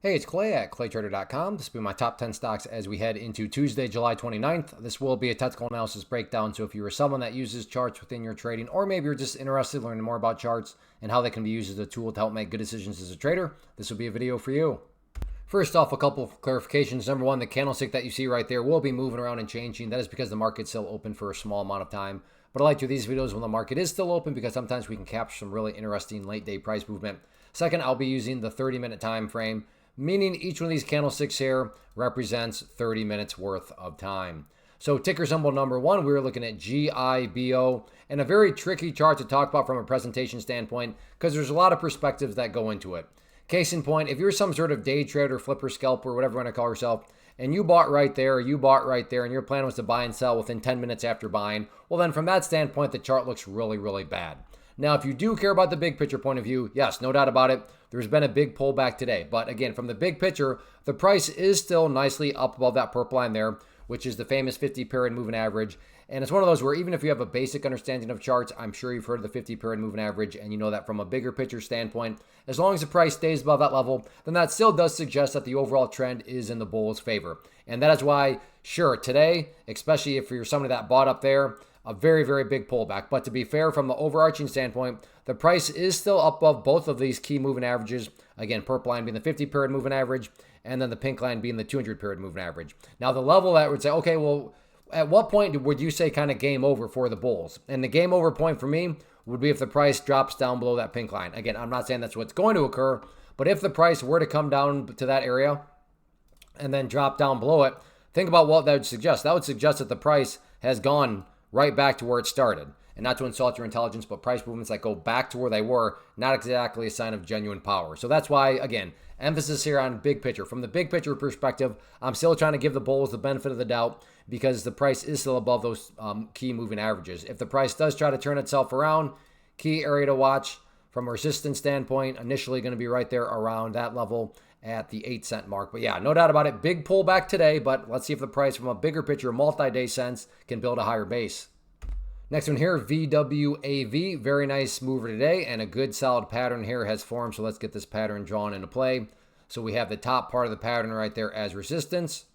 Hey, it's Clay at claytrader.com. This will be my top 10 stocks as we head into Tuesday, July 29th. This will be a technical analysis breakdown. So if you are someone that uses charts within your trading, or maybe you're just interested in learning more about charts and how they can be used as a tool to help make good decisions as a trader, this will be a video for you. First off, a couple of clarifications. Number one, the candlestick that you see right there will be moving around and changing. That is because the market's still open for a small amount of time. But I like to do these videos when the market is still open because sometimes we can capture some really interesting late day price movement. Second, I'll be using the 30-minute time frame, meaning each one of these candlesticks here represents 30 minutes worth of time. So ticker symbol number one, we're looking at GIBO, and a very tricky chart to talk about from a presentation standpoint because there's a lot of perspectives that go into it. Case in point, if you're some sort of day trader, flipper, scalper, whatever you want to call yourself, and you bought right there, or you bought right there, and your plan was to buy and sell within 10 minutes after buying, well then from that standpoint, the chart looks really, really bad. Now, if you do care about the big picture point of view, yes, no doubt about it, there's been a big pullback today. But again, from the big picture, the price is still nicely up above that purple line there, which is the famous 50-period moving average. And it's one of those where even if you have a basic understanding of charts, I'm sure you've heard of the 50-period moving average, and you know that from a bigger picture standpoint, as long as the price stays above that level, then that still does suggest that the overall trend is in the bull's favor. And that is why, sure, today, especially if you're somebody that bought up there, a very, very big pullback. But to be fair, from the overarching standpoint, the price is still up above both of these key moving averages. Again, purple line being the 50-period moving average, and then the pink line being the 200-period moving average. Now, the level that would say, okay, well, at what point would you say kind of game over for the bulls? And the game over point for me would be if the price drops down below that pink line. Again, I'm not saying that's what's going to occur, but if the price were to come down to that area and then drop down below it, think about what that would suggest. That would suggest that the price has gone right back to where it started. And not to insult your intelligence, but price movements that go back to where they were, not exactly a sign of genuine power. So that's why, again, emphasis here on big picture. From the big picture perspective, I'm still trying to give the bulls the benefit of the doubt because the price is still above those key moving averages. If the price does try to turn itself around, key area to watch from a resistance standpoint, initially going to be right there around that level at the 8-cent mark. But yeah, no doubt about it. Big pullback today, but let's see if the price from a bigger picture, multi-day sense, can build a higher base. Next one here, VWAV. Very nice mover today, and a good solid pattern here has formed. So let's get this pattern drawn into play. So we have the top part of the pattern right there as resistance.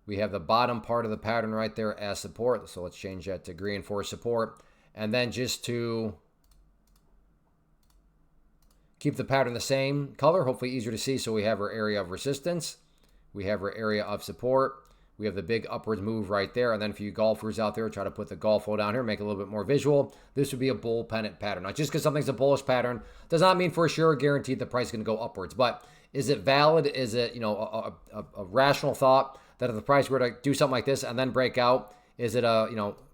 We have the bottom part of the pattern right there as support. So let's change that to green for support. And then just to keep the pattern the same color, hopefully easier to see. So we have our area of resistance. We have our area of support. We have the big upwards move right there. And then for you golfers out there, try to put the golf flow down here, make it a little bit more visual. This would be a bull pennant pattern. Now, just because something's a bullish pattern does not mean for sure guaranteed the price is going to go upwards. But is it valid? Is it, a rational thought that if the price were to do something like this and then break out, is it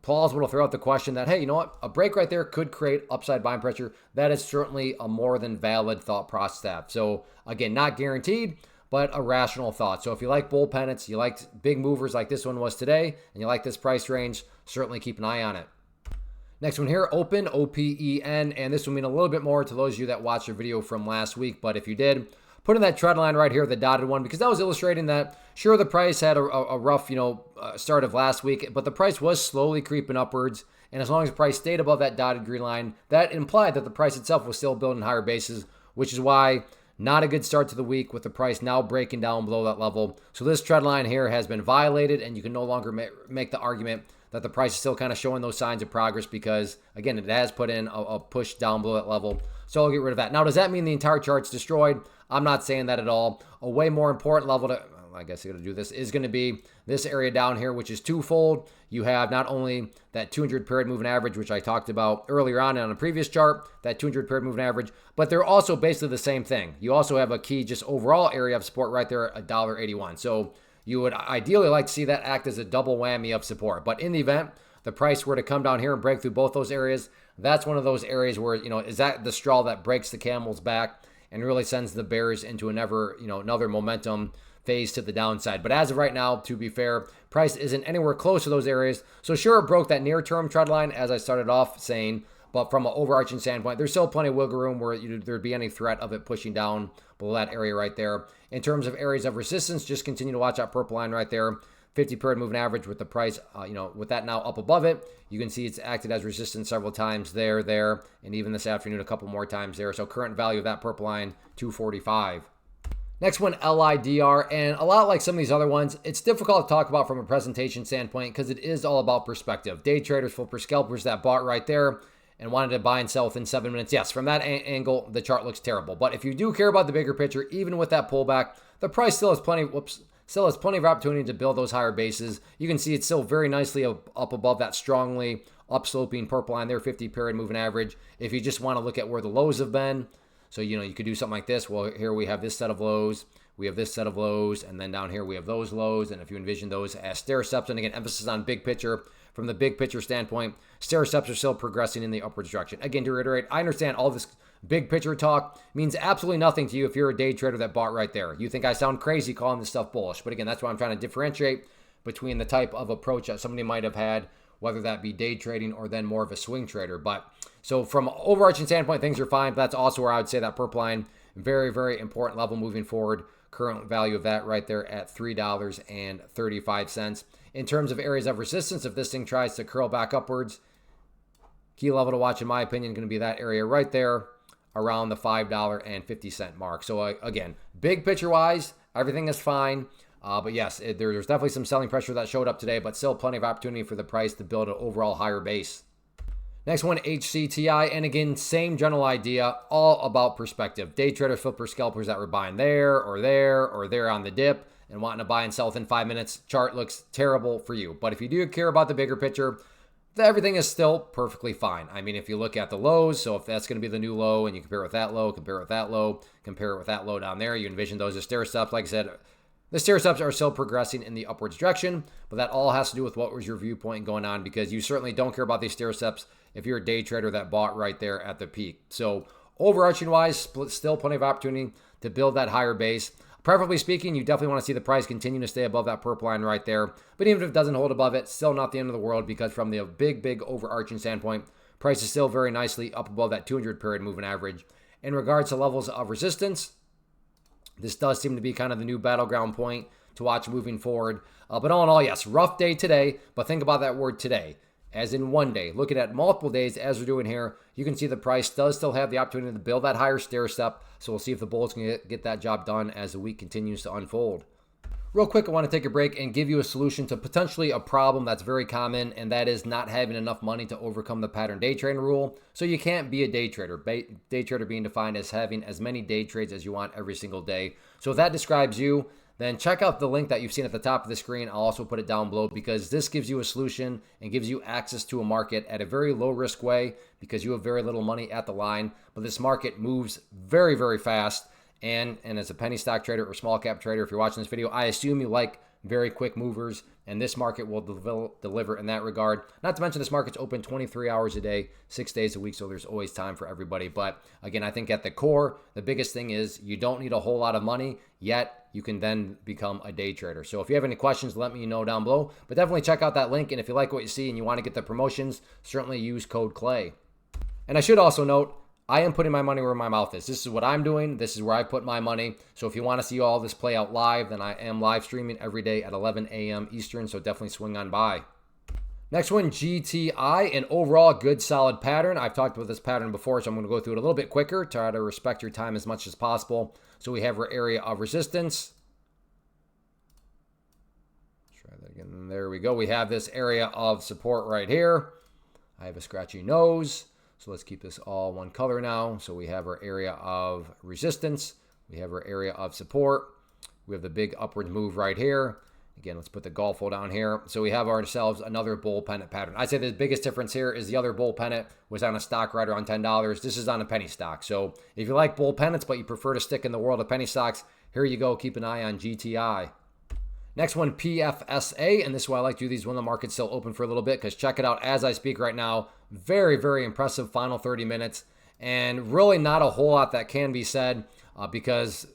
plausible to throw out the question that, hey, you know what, a break right there could create upside buying pressure? That is certainly a more than valid thought process. So again, not guaranteed, but a rational thought. So if you like bull pennants, you like big movers like this one was today, and you like this price range, certainly keep an eye on it. Next one here, open, OPEN, and this will mean a little bit more to those of you that watched the video from last week, but if you did, put in that trend line right here, the dotted one, because that was illustrating that, sure, the price had a rough, start of last week, but the price was slowly creeping upwards, and as long as the price stayed above that dotted green line, that implied that the price itself was still building higher bases, which is why not a good start to the week with the price now breaking down below that level. So this trend line here has been violated, and you can no longer make the argument that the price is still kind of showing those signs of progress because, again, it has put in a push down below that level. So I'll get rid of that. Now, does that mean the entire chart's destroyed? I'm not saying that at all. A way more important level to, I guess I got to do this, is going to be this area down here, which is twofold. You have not only that 200-period moving average, which I talked about earlier on a previous chart, that 200-period moving average, but they're also basically the same thing. You also have a key just overall area of support right there at $1.81. So you would ideally like to see that act as a double whammy of support. But in the event the price were to come down here and break through both those areas, that's one of those areas where, is that the straw that breaks the camel's back and really sends the bears into another momentum phase to the downside. But as of right now, to be fair, price isn't anywhere close to those areas. So sure, it broke that near-term trend line, as I started off saying, but from an overarching standpoint, there's still plenty of wiggle room where there'd be any threat of it pushing down below that area right there. In terms of areas of resistance, just continue to watch that purple line right there. 50-period moving average with the price, with that now up above it. You can see it's acted as resistance several times there, and even this afternoon a couple more times there. So current value of that purple line, 245. Next one, LIDR, and a lot like some of these other ones, it's difficult to talk about from a presentation standpoint because it is all about perspective. Day traders, flipper scalpers that bought right there and wanted to buy and sell within 7 minutes. Yes, from that angle, the chart looks terrible. But if you do care about the bigger picture, even with that pullback, the price still has plenty of opportunity to build those higher bases. You can see it's still very nicely up above that strongly upsloping purple line there, 50-period moving average. If you just want to look at where the lows have been, so, you could do something like this. Well, here we have this set of lows, we have this set of lows, and then down here we have those lows. And if you envision those as stair steps, and again, emphasis on big picture, from the big picture standpoint, stair steps are still progressing in the upwards direction. Again, to reiterate, I understand all this big picture talk means absolutely nothing to you if you're a day trader that bought right there. You think I sound crazy calling this stuff bullish. But again, that's why I'm trying to differentiate between the type of approach that somebody might have had, whether that be day trading or then more of a swing trader. But so from an overarching standpoint, things are fine. But that's also where I would say that purple line, very, very important level moving forward. Current value of that right there at $3.35. In terms of areas of resistance, if this thing tries to curl back upwards, key level to watch, in my opinion, going to be that area right there around the $5.50 mark. So again, big picture wise, everything is fine. But yes, there's definitely some selling pressure that showed up today, but still plenty of opportunity for the price to build an overall higher base. Next one, HCTI. And again, same general idea, all about perspective. Day traders, flipper scalpers that were buying there or there or there on the dip and wanting to buy and sell within 5 minutes. Chart looks terrible for you. But if you do care about the bigger picture, everything is still perfectly fine. I mean, if you look at the lows, so if that's going to be the new low and you compare it with that low, compare it with that low, compare it with that low down there, you envision those as stair steps. Like I said, the stair steps are still progressing in the upwards direction, but that all has to do with what was your viewpoint going on, because you certainly don't care about these stair steps if you're a day trader that bought right there at the peak. So overarching wise, still plenty of opportunity to build that higher base. Preferably speaking, you definitely want to see the price continue to stay above that purple line right there. But even if it doesn't hold above it, still not the end of the world, because from the big overarching standpoint, price is still very nicely up above that 200-period moving average. In regards to levels of resistance, this does seem to be kind of the new battleground point to watch moving forward. But all in all, yes, rough day today. But think about that word today, as in one day. Looking at multiple days, as we're doing here, you can see the price does still have the opportunity to build that higher stair step. So we'll see if the bulls can get that job done as the week continues to unfold. Real quick, I want to take a break and give you a solution to potentially a problem that's very common, and that is not having enough money to overcome the pattern day trading rule. So you can't be a day trader. Day trader being defined as having as many day trades as you want every single day. So if that describes you, then check out the link that you've seen at the top of the screen. I'll also put it down below, because this gives you a solution and gives you access to a market at a very low risk way, because you have very little money at the line. But this market moves very, very fast. And as a penny stock trader or small cap trader, if you're watching this video, I assume you like very quick movers, and this market will deliver in that regard. Not to mention this market's open 23 hours a day, 6 days a week, so there's always time for everybody. But again, I think at the core, the biggest thing is you don't need a whole lot of money, yet you can then become a day trader. So if you have any questions, let me know down below. But definitely check out that link, and if you like what you see and you want to get the promotions, certainly use code CLAY. And I should also note, I am putting my money where my mouth is. This is what I'm doing. This is where I put my money. So if you want to see all this play out live, then I am live streaming every day at 11 a.m. Eastern. So definitely swing on by. Next one, GTI, an overall good solid pattern. I've talked about this pattern before, so I'm going to go through it a little bit quicker, try to respect your time as much as possible. So we have our area of resistance. Try that again. There we go. We have this area of support right here. I have a scratchy nose. So let's keep this all one color now. So we have our area of resistance. We have our area of support. We have the big upward move right here. Again, let's put the golf hole down here. So we have ourselves another bull pennant pattern. I'd say the biggest difference here is the other bull pennant was on a stock right around $10. This is on a penny stock. So if you like bull pennants, but you prefer to stick in the world of penny stocks, here you go. Keep an eye on GTI. Next one, PFSA, and this is why I like to do these when the market's still open for a little bit, because check it out as I speak right now. Very, very impressive final 30 minutes, and really not a whole lot that can be said, because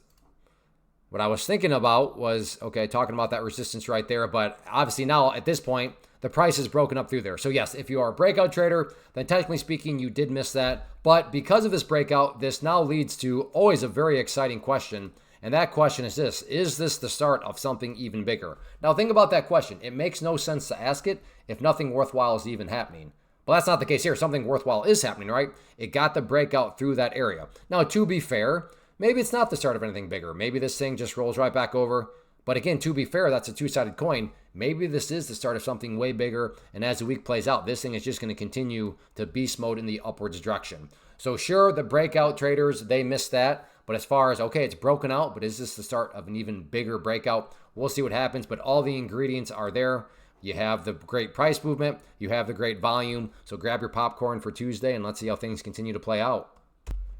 what I was thinking about was, okay, talking about that resistance right there, but obviously now at this point, the price is broken up through there. So yes, if you are a breakout trader, then technically speaking, you did miss that. But because of this breakout, this now leads to always a very exciting question. And that question is this: is this the start of something even bigger? Now think about that question. It makes no sense to ask it if nothing worthwhile is even happening. But that's not the case here. Something worthwhile is happening, right? It got the breakout through that area. Now, to be fair, maybe it's not the start of anything bigger. Maybe this thing just rolls right back over. But again, to be fair, that's a two-sided coin. Maybe this is the start of something way bigger, and as the week plays out, this thing is just going to continue to beast mode in the upwards direction. So sure, the breakout traders, they missed that. But as far as, okay, it's broken out, but is this the start of an even bigger breakout? We'll see what happens, but all the ingredients are there. You have the great price movement. You have the great volume. So grab your popcorn for Tuesday, and let's see how things continue to play out.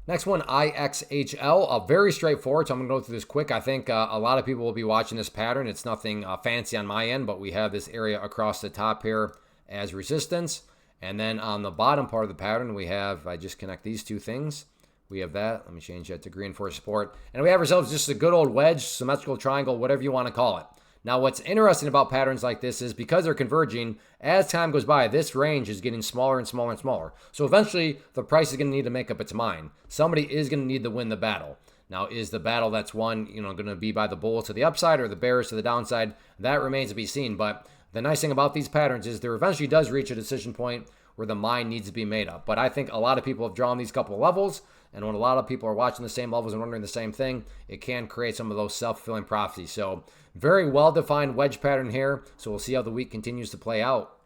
Next one, IXHL, very straightforward, so I'm going to go through this quick. I think a lot of people will be watching this pattern. It's nothing fancy on my end, but we have this area across the top here as resistance. And then on the bottom part of the pattern, we have, I just connect these two things. We have that. Let me change that to green for support. And we have ourselves just a good old wedge, symmetrical triangle, whatever you want to call it. Now, what's interesting about patterns like this is because they're converging, as time goes by, this range is getting smaller and smaller and smaller. So eventually, the price is going to need to make up its mind. Somebody is going to need to win the battle. Now, is the battle that's won, going to be by the bulls to the upside or the bears to the downside? That remains to be seen. But the nice thing about these patterns is there eventually does reach a decision point where the mind needs to be made up. But I think a lot of people have drawn these couple of levels. And when a lot of people are watching the same levels and wondering the same thing, it can create some of those self-fulfilling prophecies. So very well-defined wedge pattern here. So we'll see how the week continues to play out.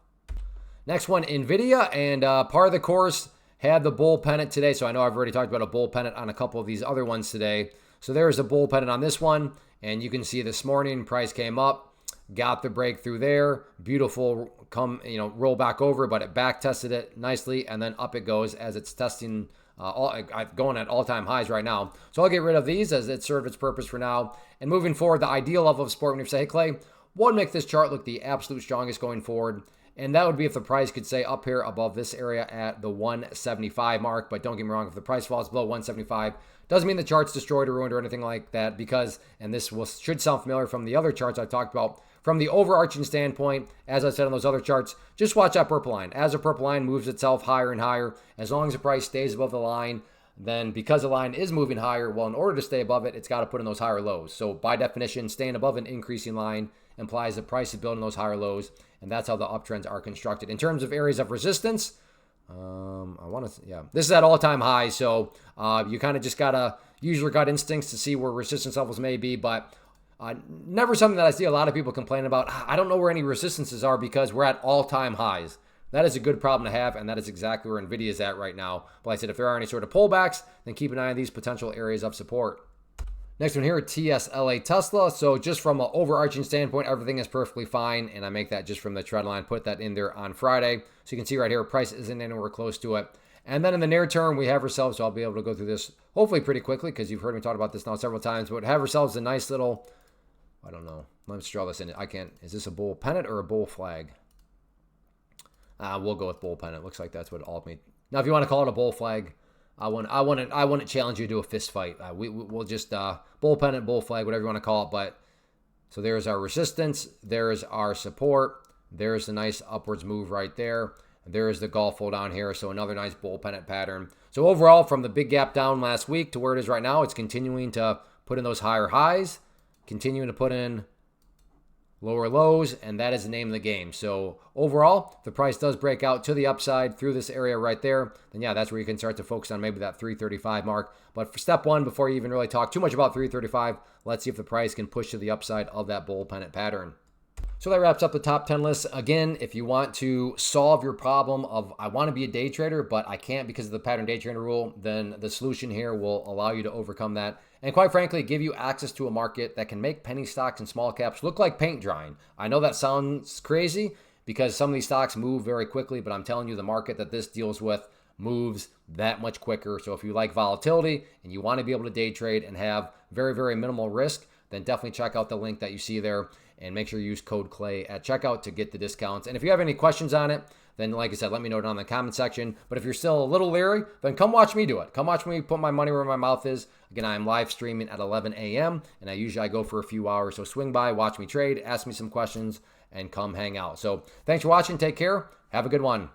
Next one, NVDA. And part of the course had the bull pennant today. So I know I've already talked about a bull pennant on a couple of these other ones today. So there's a bull pennant on this one. And you can see this morning, price came up, got the breakthrough there. Beautiful, roll back over, but it back tested it nicely. And then up it goes as it's testing going at all-time highs right now. So I'll get rid of these as it served its purpose for now. And moving forward, the ideal level of support, when you say, hey, Clay, what would make this chart look the absolute strongest going forward? And that would be if the price could stay up here above this area at the 175 mark. But don't get me wrong, if the price falls below 175, doesn't mean the chart's destroyed or ruined or anything like that, because, and this should sound familiar from the other charts I've talked about, from the overarching standpoint, as I said on those other charts, just watch that purple line. As the purple line moves itself higher and higher, as long as the price stays above the line, then because the line is moving higher, well, in order to stay above it, it's got to put in those higher lows. So by definition, staying above an increasing line implies the price is building those higher lows, and that's how the uptrends are constructed. In terms of areas of resistance, this is at all-time high, so you kind of just got to use your gut instincts to see where resistance levels may be, but never something that I see a lot of people complaining about. I don't know where any resistances are because we're at all-time highs. That is a good problem to have, and that is exactly where NVIDIA is at right now. But like I said, if there are any sort of pullbacks, then keep an eye on these potential areas of support. Next one here, TSLA Tesla. So just from an overarching standpoint, everything is perfectly fine, and I make that just from the trend line, put that in there on Friday. So you can see right here, price isn't anywhere close to it. And then in the near term, we have ourselves, so I'll be able to go through this hopefully pretty quickly because you've heard me talk about this now several times, but have ourselves a nice little, I don't know. Let's draw this in. I can't. Is this a bull pennant or a bull flag? We'll go with bull pennant. Looks like that's what all made. Now, if you want to call it a bull flag, I wouldn't challenge you to a fist fight. We'll just bull pennant, bull flag, whatever you want to call it. But so there's our resistance. There's our support. There's the nice upwards move right there. There's the golf hole down here. So another nice bull pennant pattern. So overall, from the big gap down last week to where it is right now, it's continuing to put in those higher highs, continuing to put in lower lows, and that is the name of the game. So overall, if the price does break out to the upside through this area right there, then yeah, that's where you can start to focus on maybe that 335 mark. But for step one, before you even really talk too much about 335, let's see if the price can push to the upside of that bull pennant pattern. So that wraps up the top 10 list. Again, if you want to solve your problem of I want to be a day trader, but I can't because of the pattern day trader rule, then the solution here will allow you to overcome that. And quite frankly, give you access to a market that can make penny stocks and small caps look like paint drying. I know that sounds crazy because some of these stocks move very quickly, but I'm telling you the market that this deals with moves that much quicker. So if you like volatility and you want to be able to day trade and have very, very minimal risk, then definitely check out the link that you see there and make sure you use code CLAY at checkout to get the discounts. And if you have any questions on it, then like I said, let me know down in the comment section. But if you're still a little leery, then come watch me do it. Come watch me put my money where my mouth is. Again, I am live streaming at 11 a.m. and I go for a few hours. So swing by, watch me trade, ask me some questions, and come hang out. So thanks for watching. Take care. Have a good one.